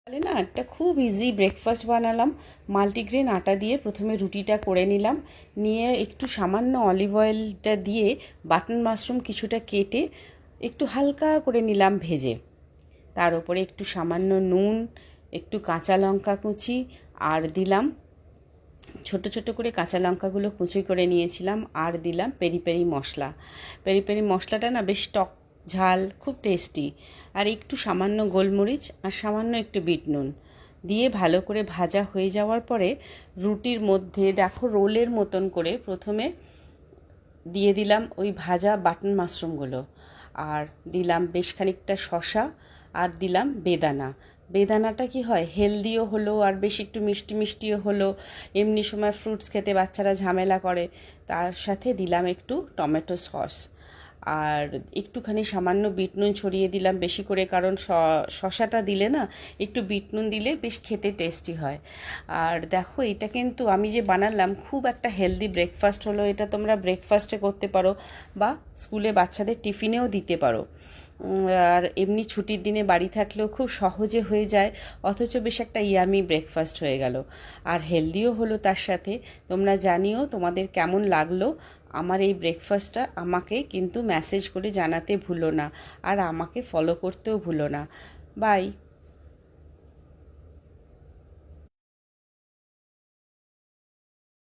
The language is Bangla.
তাহলে না একটা খুব ইজি ব্রেকফাস্ট বানালাম। মাল্টিগ্রেন আটা দিয়ে প্রথমে রুটিটা করে নিলাম, নিয়ে একটু সামান্য অলিভ অয়েলটা দিয়ে বাটন মাশরুম কিছুটা কেটে একটু হালকা করে নিলাম ভেজে। তার উপরে একটু সামান্য নুন, একটু কাঁচা লঙ্কা কুচি, আর দিলাম ছোট ছোট করে কাঁচা লঙ্কাগুলো কুচি করে নিয়েছিলাম, আর দিলাম পেরি পেরি মশলা। পেরি পেরি মশলাটা না বেশ টক ঝাল, খুব টেস্টি। আর একটু সামান্য গোলমরিচ আর সামান্য একটু বিট নুন দিয়ে ভালো করে ভাজা হয়ে যাওয়ার পরে রুটির মধ্যে দেখো রোলের মতন করে প্রথমে দিয়ে দিলাম ওই ভাজা বাটন মাশরুমগুলো, আর দিলাম বেশ খানিকটা শসা, আর দিলাম বেদানা। বেদানাটা কি হয়, হেলদিও হলো আর বেশ একটু মিষ্টি মিষ্টিও হলো। এমনি সময় ফ্রুটস খেতে বাচ্চারা ঝামেলা করে। তার সাথে দিলাম একটু টমেটো সস, আর একটুখানি সামান্য বিট নুন ছড়িয়ে দিলাম বেশি করে, কারণ শসাটা দিলে না একটু বিট নুন দিলে বেশ খেতে টেস্টি হয়। আর দেখো এটা কিন্তু আমি যে বানালাম খুব একটা হেলদি ব্রেকফাস্ট হলো। এটা তোমরা ব্রেকফাস্টে করতে পারো বা স্কুলে বাচ্চাদের টিফিনেও দিতে পারো। আর এমনি ছুটির দিনে বাড়ি থাকলেও খুব সহজে হয়ে যায়, অথচ বেশ একটা ইয়ামি ব্রেকফাস্ট হয়ে গেল, আর হেলদিও হলো তার সাথে। তোমরা জানিও তোমাদের কেমন লাগলো আমার এই ব্রেকফাস্টটা। আমাকে কিন্তু মেসেজ করে জানাতে ভুলো না, আর আমাকে ফলো করতেও ভুলো না। বাই।